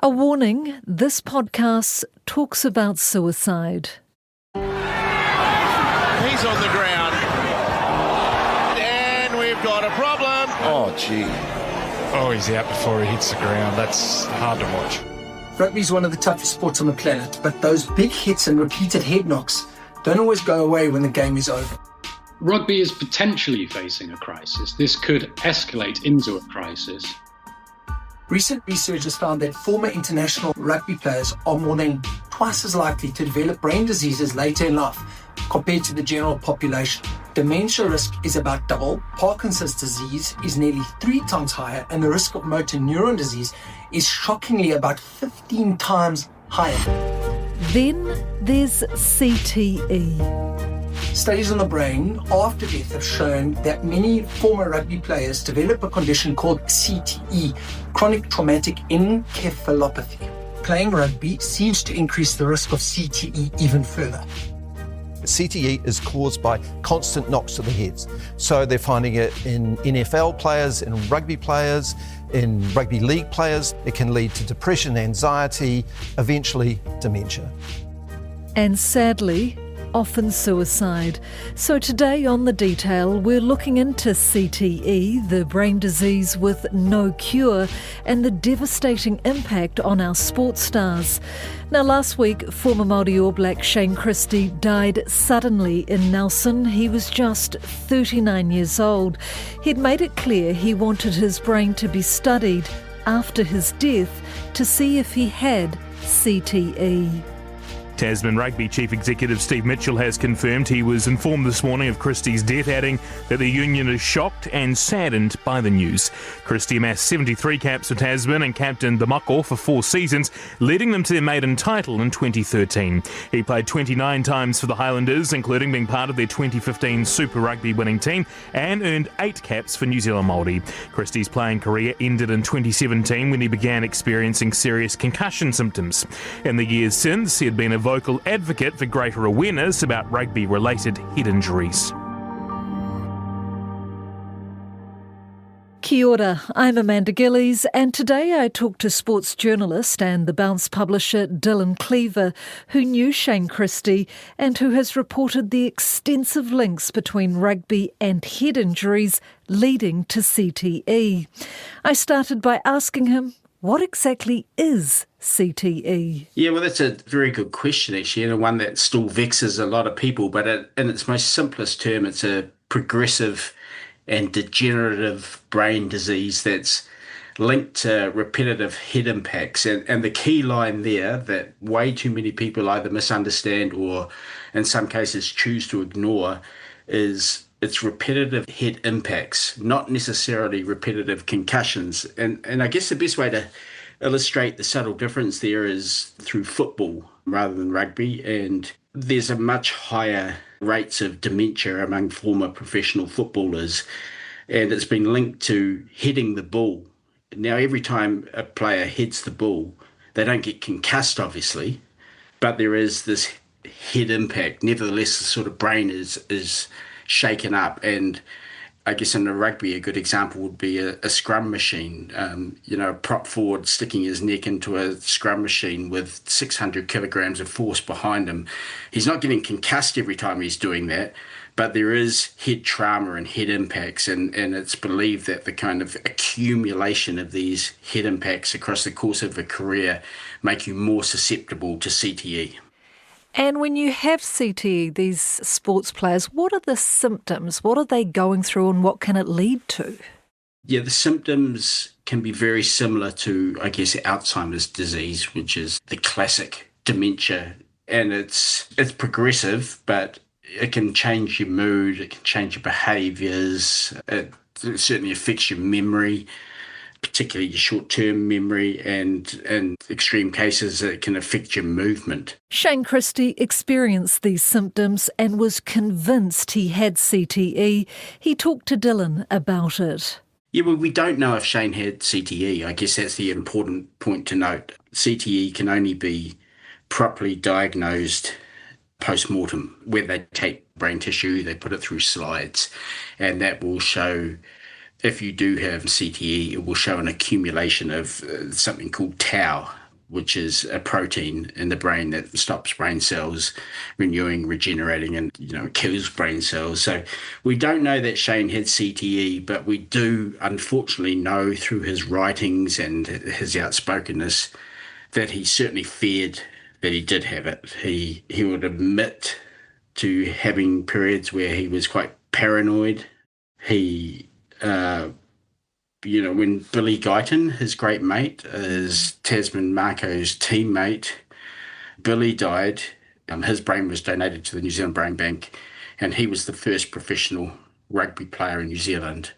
A warning, this podcast talks about suicide. He's on the ground. And we've got a problem. Oh, gee. Oh, he's out before he hits the ground. That's hard to watch. Rugby is one of the toughest sports on the planet, but those big hits and repeated head knocks don't always go away when the game is over. Rugby is potentially facing a crisis. This could escalate into a crisis. Recent research has found that former international rugby players are more than twice as likely to develop brain diseases later in life compared to the general population. Dementia risk is about double, Parkinson's disease is nearly 3 times higher, and the risk of motor neuron disease is shockingly about 15 times higher. Then there's CTE. Studies on the brain after death have shown that many former rugby players develop a condition called CTE, chronic traumatic encephalopathy. Playing rugby seems to increase the risk of CTE even further. CTE is caused by constant knocks to the heads. So they're finding it in NFL players, in rugby players, in rugby league players. It can lead to depression, anxiety, eventually dementia. And sadly, often suicide. So today on The Detail, we're looking into CTE, the brain disease with no cure, and the devastating impact on our sports stars. Now, last week, former Māori All Black Shane Christie died suddenly in Nelson. He was just 39 years old. He'd made it clear he wanted his brain to be studied after his death to see if he had CTE. Tasman Rugby Chief Executive Steve Mitchell has confirmed he was informed this morning of Christie's death, adding that the union is shocked and saddened by the news. Christie amassed 73 caps for Tasman and captained the Mako for 4 seasons, leading them to their maiden title in 2013. He played 29 times for the Highlanders, including being part of their 2015 Super Rugby winning team, and earned 8 caps for New Zealand Māori. Christie's playing career ended in 2017 when he began experiencing serious concussion symptoms. In the years since, he had been a vocal advocate for greater awareness about rugby-related head injuries. Kia ora, I'm Amanda Gillies, and today I talk to sports journalist and The Bounce publisher Dylan Cleaver, who knew Shane Christie and who has reported the extensive links between rugby and head injuries leading to CTE. I started by asking him, what exactly is CTE? Yeah, well, that's a very good question, actually, and one that still vexes a lot of people. But in its most simplest term, it's a progressive and degenerative brain disease that's linked to repetitive head impacts. And the key line there that way too many people either misunderstand or, in some cases, choose to ignore is it's repetitive head impacts, not necessarily repetitive concussions. And I guess the best way to illustrate the subtle difference there is through football rather than rugby. And there's a much higher rates of dementia among former professional footballers. And it's been linked to heading the ball. Now, every time a player heads the ball, they don't get concussed, obviously, but there is this head impact. Nevertheless, the sort of brain is shaken up. And I guess in the rugby, a good example would be a scrum machine. A prop forward sticking his neck into a scrum machine with 600 kilograms of force behind him. He's not getting concussed every time he's doing that, but there is head trauma and head impacts. And it's believed that the kind of accumulation of these head impacts across the course of a career make you more susceptible to CTE. And when you have CTE, these sports players, what are the symptoms? What are they going through and what can it lead to? Yeah, the symptoms can be very similar to, I guess, Alzheimer's disease, which is the classic dementia. And it's progressive, but it can change your mood, it can change your behaviours, it certainly affects your memory, particularly your short-term memory, and in extreme cases it can affect your movement. Shane Christie experienced these symptoms and was convinced he had CTE. He talked to Dylan about it. Yeah, well, we don't know if Shane had CTE. I guess that's the important point to note. CTE can only be properly diagnosed post-mortem, where they take brain tissue, they put it through slides, and that will show, if you do have CTE, it will show an accumulation of something called tau. which is a protein in the brain that stops brain cells renewing, regenerating, and kills brain cells. So we don't know that Shane had CTE, but we do unfortunately know through his writings and his outspokenness that he certainly feared that he did have it. He would admit to having periods where he was quite paranoid. He when Billy Guyton, his great mate, is Tasman Marco's teammate, Billy died. His brain was donated to the New Zealand Brain Bank, and he was the first professional rugby player in New Zealand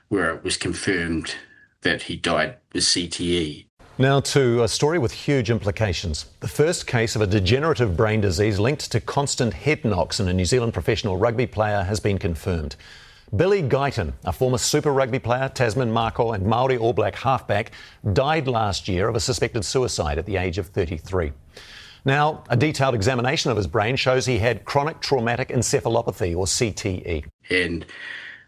where it was confirmed that he died with CTE. Now to a story with huge implications. The first case of a degenerative brain disease linked to constant head knocks in a New Zealand professional rugby player has been confirmed. Billy Guyton, a former Super Rugby player, Tasman Mako and Māori All Black halfback, died last year of a suspected suicide at the age of 33. Now, a detailed examination of his brain shows he had chronic traumatic encephalopathy, or CTE. And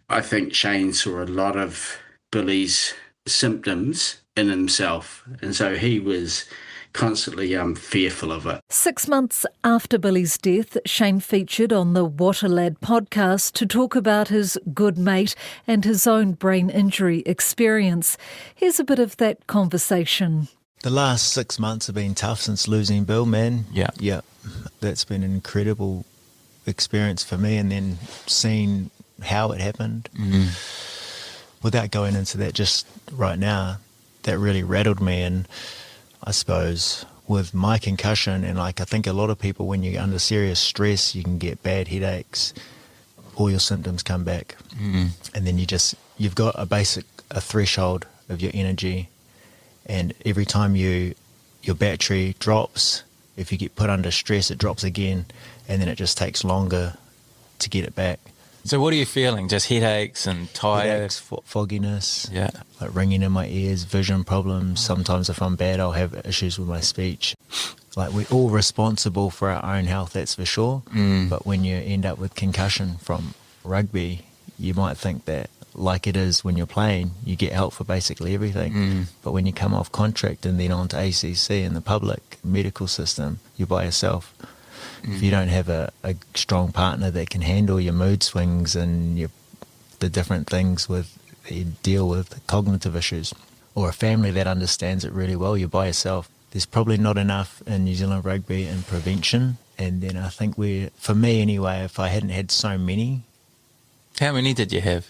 I think Shane saw a lot of Billy's symptoms in himself, and so he was constantly fearful of it. 6 months after Billy's death, Shane featured on the What a Lad podcast to talk about his good mate and his own brain injury experience. Here's a bit of that conversation. The last 6 months have been tough since losing Bill, man. Yeah. That's been an incredible experience for me, and then seeing how it happened. Without going into that just right now, that really rattled me. And I suppose with my concussion, and I think a lot of people, when you're under serious stress, you can get bad headaches, all your symptoms come back. And then you've got a threshold of your energy, and every time your battery drops, if you get put under stress, it drops again, and then it just takes longer to get it back. So what are you feeling? Just headaches and tired? Headaches, fogginess, yeah, like ringing in my ears, vision problems. Sometimes if I'm bad, I'll have issues with my speech. Like, we're all responsible for our own health, that's for sure. But when you end up with concussion from rugby, you might think that, like it is when you're playing, you get help for basically everything. But when you come off contract and then onto ACC and the public medical system, you're by yourself. If you don't have a strong partner that can handle your mood swings and the different things that you deal with, cognitive issues, or a family that understands it really well, you're by yourself. There's probably not enough in New Zealand rugby in prevention. And then I think for me anyway, if I hadn't had so many. How many did you have?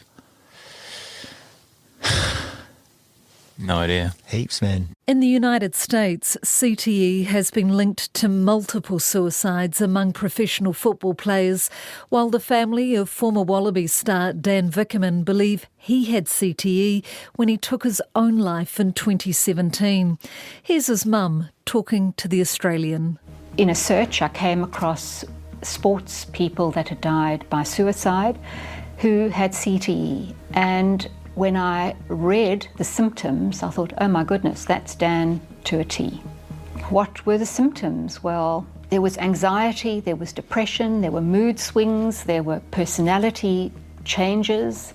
No idea. Heaps, man. In the United States, CTE has been linked to multiple suicides among professional football players, while the family of former Wallabies star Dan Vickerman believe he had CTE when he took his own life in 2017. Here's his mum talking to The Australian. In a search, I came across sports people that had died by suicide who had CTE, and when I read the symptoms, I thought, oh my goodness, that's Dan to a T. What were the symptoms? Well, there was anxiety, there was depression, there were mood swings, there were personality changes,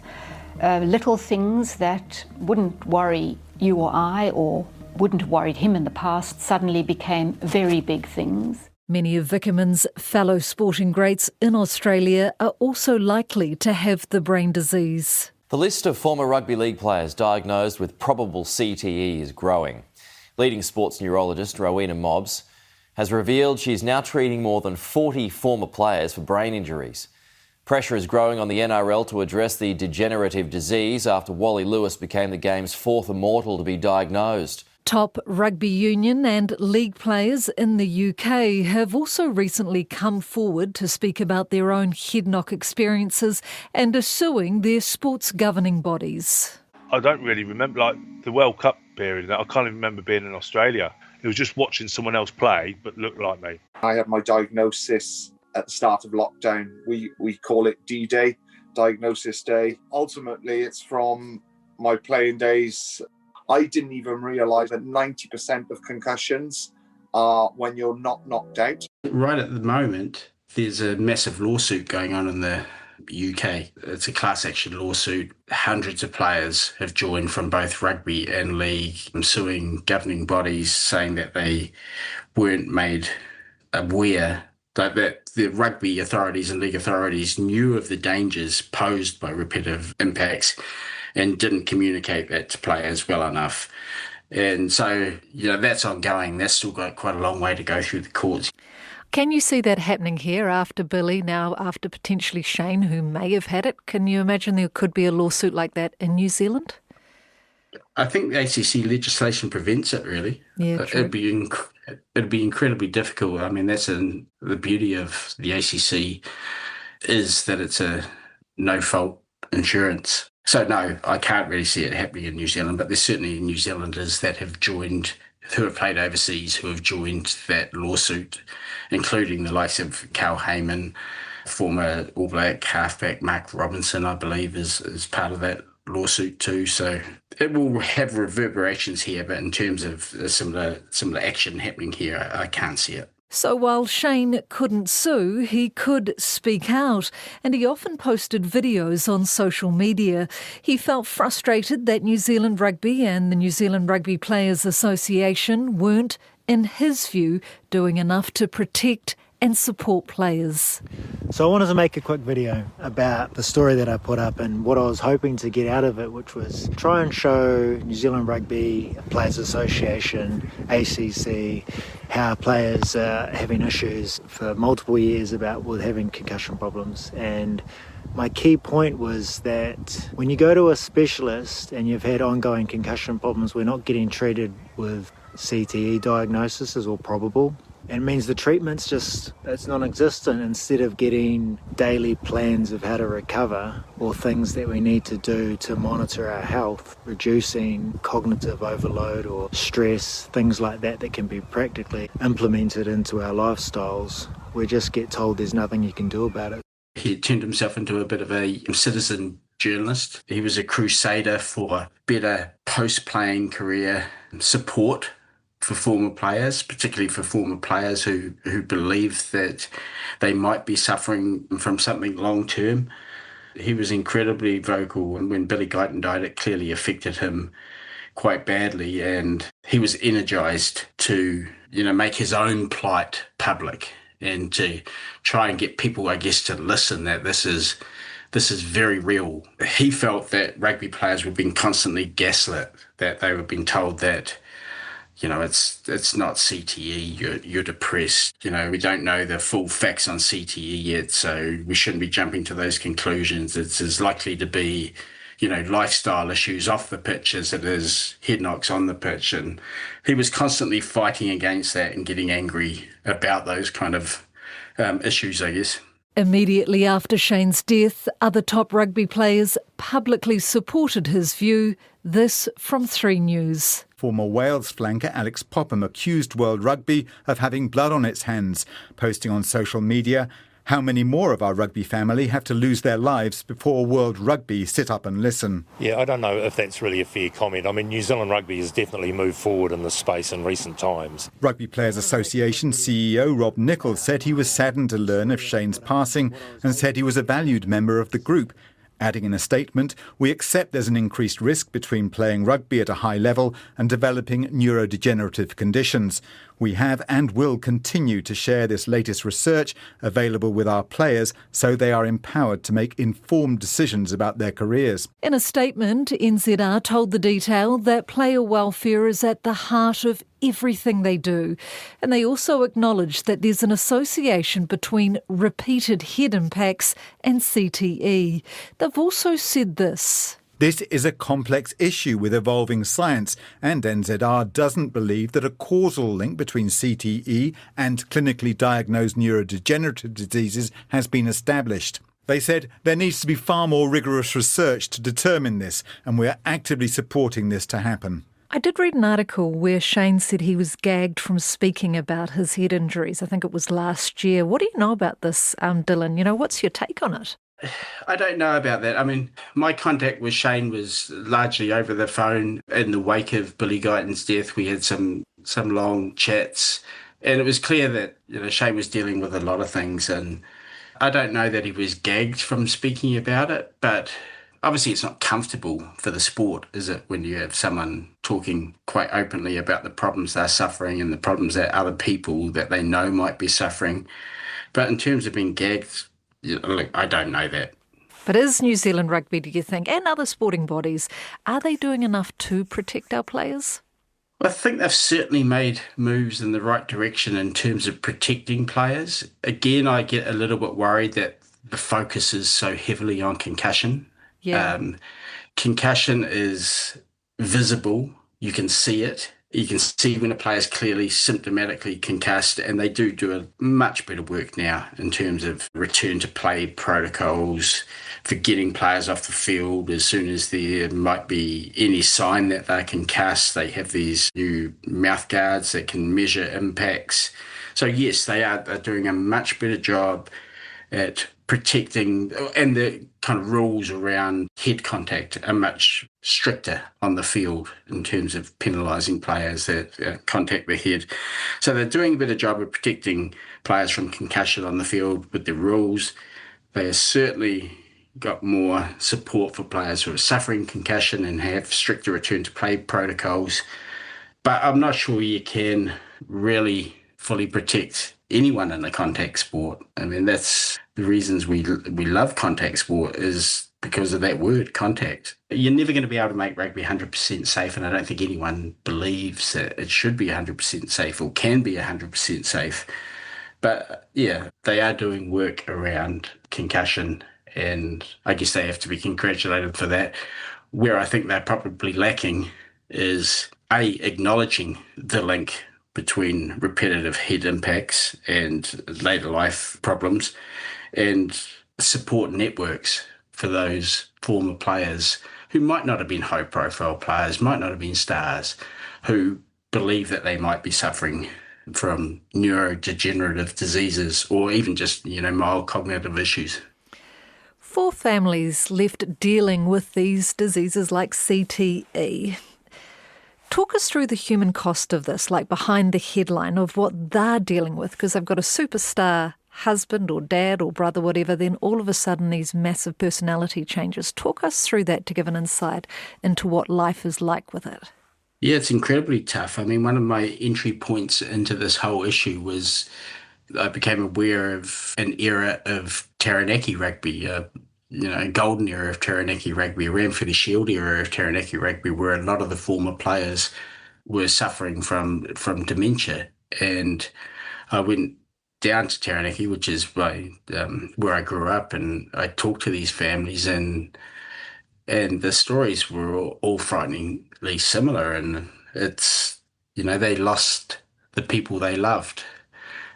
little things that wouldn't worry you or I, or wouldn't have worried him in the past, suddenly became very big things. Many of Vickerman's fellow sporting greats in Australia are also likely to have the brain disease. The list of former rugby league players diagnosed with probable CTE is growing. Leading sports neurologist Rowena Mobbs has revealed she's now treating more than 40 former players for brain injuries. Pressure is growing on the NRL to address the degenerative disease after Wally Lewis became the game's fourth immortal to be diagnosed. Top rugby union and league players in the UK have also recently come forward to speak about their own head knock experiences and are suing their sports governing bodies. I don't really remember, the World Cup period. I can't even remember being in Australia. It was just watching someone else play but looked like me. I had my diagnosis at the start of lockdown. We call it D-Day, Diagnosis Day. Ultimately, it's from my playing days. I didn't even realise that 90% of concussions are when you're not knocked out. Right at the moment, there's a massive lawsuit going on in the UK. It's a class action lawsuit. Hundreds of players have joined from both rugby and league, suing governing bodies, saying that they weren't made aware that the rugby authorities and league authorities knew of the dangers posed by repetitive impacts and didn't communicate that to players well enough. And so, that's ongoing. That's still got quite a long way to go through the courts. Can you see that happening here after Billy, now after potentially Shane, who may have had it? Can you imagine there could be a lawsuit like that in New Zealand? I think the ACC legislation prevents it, really. Yeah, true. It'd be incredibly difficult. I mean, that's the beauty of the ACC is that it's a no-fault insurance. So, no, I can't really see it happening in New Zealand, but there's certainly New Zealanders that have joined, who have played overseas, who have joined that lawsuit, including the likes of Cal Heyman, former All Black halfback Mark Robinson, I believe, is part of that lawsuit too. So it will have reverberations here, but in terms of similar action happening here, I can't see it. So while Shane couldn't sue, he could speak out, and he often posted videos on social media. He felt frustrated that New Zealand Rugby and the New Zealand Rugby Players Association weren't, in his view, doing enough to protect and support players. So I wanted to make a quick video about the story that I put up and what I was hoping to get out of it, which was try and show New Zealand Rugby Players Association, ACC, how players are having issues for multiple years with having concussion problems. And my key point was that when you go to a specialist and you've had ongoing concussion problems, we're not getting treated with CTE diagnosis as all probable. It means the treatment's it's non-existent. Instead of getting daily plans of how to recover or things that we need to do to monitor our health, reducing cognitive overload or stress, things like that can be practically implemented into our lifestyles, we just get told there's nothing you can do about it. He turned himself into a bit of a citizen journalist. He was a crusader for better post-playing career support for former players, particularly for former players who believe that they might be suffering from something long-term. He was incredibly vocal, and when Billy Guyton died, it clearly affected him quite badly, and he was energised to, make his own plight public and to try and get people, I guess, to listen that this is very real. He felt that rugby players were being constantly gaslit, that they were being told that it's not CTE, you're depressed. We don't know the full facts on CTE yet, so we shouldn't be jumping to those conclusions. It's as likely to be, lifestyle issues off the pitch as it is head knocks on the pitch. And he was constantly fighting against that and getting angry about those kind of issues, I guess. Immediately after Shane's death, other top rugby players publicly supported his view. This from 3 News. Former Wales flanker Alex Popham accused World Rugby of having blood on its hands, posting on social media, "How many more of our rugby family have to lose their lives before World Rugby sit up and listen?" Yeah, I don't know if that's really a fair comment. I mean, New Zealand Rugby has definitely moved forward in this space in recent times. Rugby Players Association CEO Rob Nichols said he was saddened to learn of Shane's passing and said he was a valued member of the group. Adding in a statement, "We accept there's an increased risk between playing rugby at a high level and developing neurodegenerative conditions. We have and will continue to share this latest research available with our players so they are empowered to make informed decisions about their careers." In a statement, NZR told The Detail that player welfare is at the heart of everything they do. And they also acknowledged that there's an association between repeated head impacts and CTE. They've also said this. "This is a complex issue with evolving science, and NZR doesn't believe that a causal link between CTE and clinically diagnosed neurodegenerative diseases has been established." They said there needs to be far more rigorous research to determine this, and we are actively supporting this to happen. I did read an article where Shane said he was gagged from speaking about his head injuries. I think it was last year. What do you know about this, Dylan? What's your take on it? I don't know about that. I mean, my contact with Shane was largely over the phone. In the wake of Billy Guyton's death, we had some long chats, and it was clear that Shane was dealing with a lot of things, and I don't know that he was gagged from speaking about it, but obviously it's not comfortable for the sport, is it, when you have someone talking quite openly about the problems they're suffering and the problems that other people that they know might be suffering. But in terms of being gagged, look, I don't know that. But is New Zealand Rugby, do you think, and other sporting bodies, are they doing enough to protect our players? I think they've certainly made moves in the right direction in terms of protecting players. Again, I get a little bit worried that the focus is so heavily on concussion. Yeah. Concussion is visible. You can see it. You can see when a player is clearly symptomatically concussed, and they do a much better work now in terms of return to play protocols for getting players off the field as soon as there might be any sign that they're concussed. They have these new mouth guards that can measure impacts. So yes, they're doing a much better job at protecting, and the kind of rules around head contact are much stricter on the field in terms of penalising players that contact the head. So they're doing a better job of protecting players from concussion on the field with the rules. They have certainly got more support for players who are suffering concussion and have stricter return to play protocols. But I'm not sure you can really fully protect anyone in a contact sport. I mean, that's the reasons we love contact sport, is because of that word, contact. You're never going to be able to make rugby 100% safe, and I don't think anyone believes that it should be 100% safe or can be 100% safe. But yeah, they are doing work around concussion, and I guess they have to be congratulated for that. Where I think they're probably lacking is acknowledging the link between repetitive head impacts and later life problems, and support networks for those former players who might not have been high profile players, might not have been stars, who believe that they might be suffering from neurodegenerative diseases or even just, mild cognitive issues. For families left dealing with these diseases like CTE, talk us through the human cost of this, like behind the headline of what they're dealing with, because they've got a superstar husband or dad or brother, whatever, then all of a sudden these massive personality changes. Talk us through that to give an insight into what life is like with it. Yeah, it's incredibly tough. I mean, one of my entry points into this whole issue was I became aware of an era of Taranaki rugby, a golden era of Taranaki rugby, ran for the Shield era of Taranaki rugby, where a lot of the former players were suffering from dementia. And I went down to Taranaki, which is where I grew up, and I talked to these families, and the stories were all frighteningly similar. And it's, they lost the people they loved,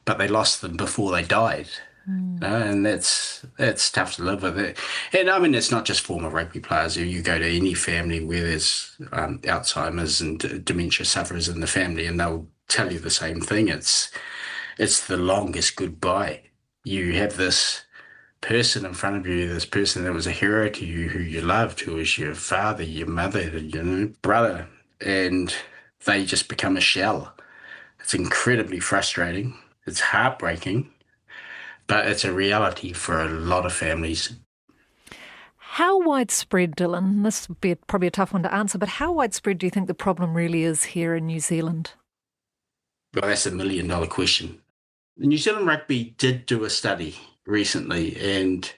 but they lost them before they died. And that's tough to live with it. And I mean, it's not just former rugby players. You go to any family where there's Alzheimer's and dementia sufferers in the family, and they'll tell you the same thing. It's the longest goodbye. You have this person in front of you, this person that was a hero to you, who you loved, who was your father, your mother, brother, and they just become a shell. It's incredibly frustrating. It's heartbreaking. But it's a reality for a lot of families. How widespread, Dylan, this would be probably a tough one to answer, but how widespread do you think the problem really is here in New Zealand? Well, that's $1 million question. New Zealand Rugby did do a study recently, and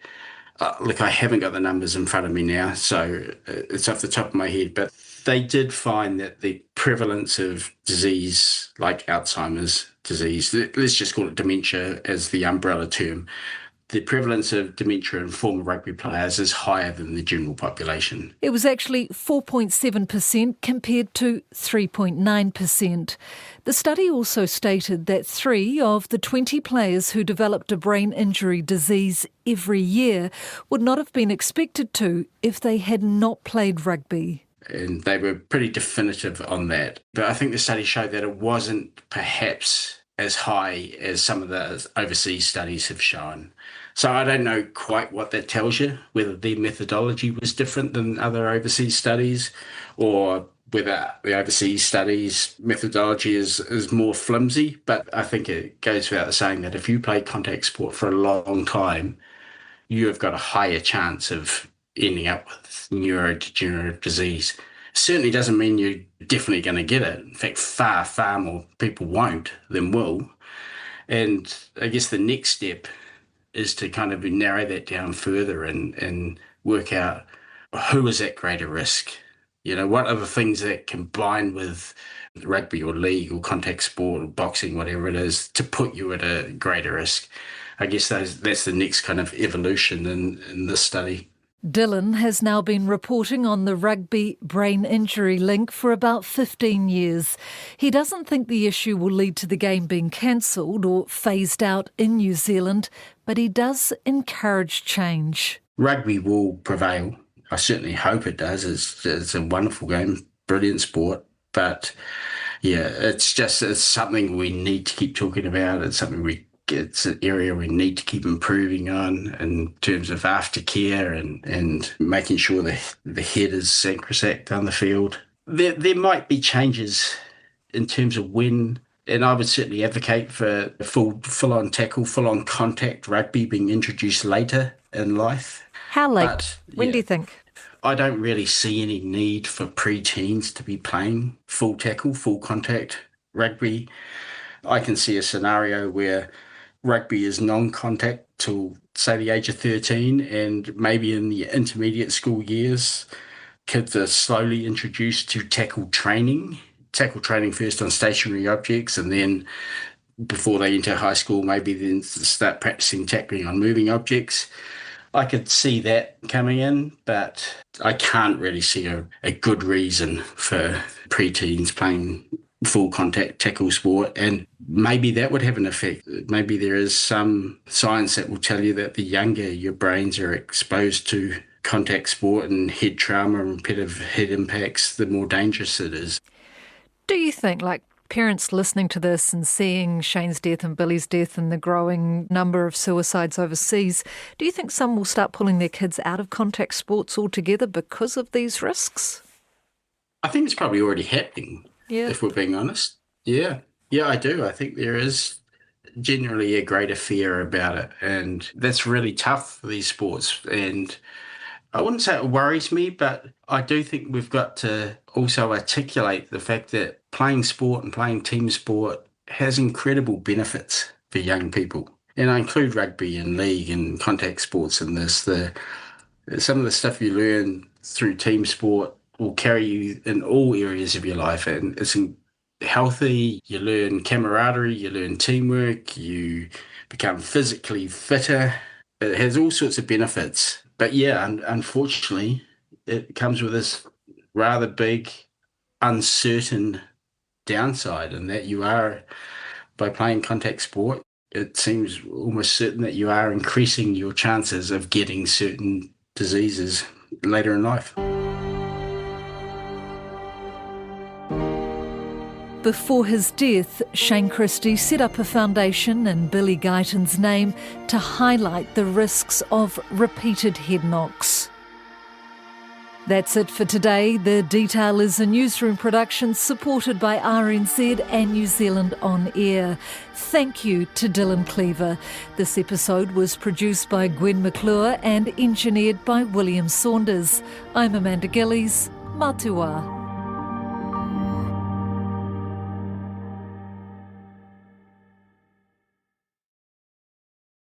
look, I haven't got the numbers in front of me now, so it's off the top of my head, but they did find that the prevalence of disease like Alzheimer's disease, let's just call it dementia as the umbrella term, the prevalence of dementia in former rugby players is higher than the general population. It was actually 4.7% compared to 3.9%. The study also stated that 3 of the 20 players who developed a brain injury disease every year would not have been expected to if they had not played rugby. And they were pretty definitive on that. But I think the study showed that it wasn't perhaps as high as some of the overseas studies have shown. So I don't know quite what that tells you, whether the methodology was different than other overseas studies, or whether the overseas studies methodology is more flimsy, but I think it goes without saying that if you play contact sport for a long time, you have got a higher chance of ending up with neurodegenerative disease. Certainly doesn't mean you're definitely going to get it. In fact, far, far more people won't than will. And I guess the next step is to kind of narrow that down further and work out who is at greater risk. You know, what are the things that combine with rugby or league or contact sport or boxing, whatever it is, to put you at a greater risk? I guess that's the next kind of evolution in this study. Dylan has now been reporting on the rugby brain injury link for about 15 years. He doesn't think the issue will lead to the game being cancelled or phased out in New Zealand, but he does encourage change. Rugby will prevail. I certainly hope it does. It's a wonderful game, brilliant sport. But yeah, it's something we need to keep talking about. It's an area we need to keep improving on in terms of aftercare and making sure the head is sacrosanct on the field. There might be changes in terms of when, and I would certainly advocate for full-on tackle, full-on contact rugby being introduced later in life. How late? When do you think? I don't really see any need for pre-teens to be playing full tackle, full contact rugby. I can see a scenario where rugby is non-contact till, say, the age of 13, and maybe in the intermediate school years, kids are slowly introduced to tackle training first on stationary objects, and then before they enter high school, maybe then start practicing tackling on moving objects. I could see that coming in, but I can't really see a good reason for pre-teens playing full contact tackle sport, and maybe that would have an effect. Maybe there is some science that will tell you that the younger your brains are exposed to contact sport and head trauma and repetitive head impacts, the more dangerous it is. Do you think, like parents listening to this and seeing Shane's death and Billy's death and the growing number of suicides overseas, do you think some will start pulling their kids out of contact sports altogether because of these risks? I think it's probably already happening. Yeah. If we're being honest. Yeah, I do. I think there is generally a greater fear about it, and that's really tough for these sports. And I wouldn't say it worries me, but I do think we've got to also articulate the fact that playing sport and playing team sport has incredible benefits for young people. And I include rugby and league and contact sports in this. Some of the stuff you learn through team sport will carry you in all areas of your life, and it's healthy. You learn camaraderie, you learn teamwork, you become physically fitter. It has all sorts of benefits. But yeah, unfortunately, it comes with this rather big, uncertain downside, and that you are, by playing contact sport, it seems almost certain that you are increasing your chances of getting certain diseases later in life. Before his death, Shane Christie set up a foundation in Billy Guyton's name to highlight the risks of repeated head knocks. That's it for today. The Detail is a newsroom production supported by RNZ and New Zealand On Air. Thank you to Dylan Cleaver. This episode was produced by Gwen McClure and engineered by William Saunders. I'm Amanda Gillies. Matua.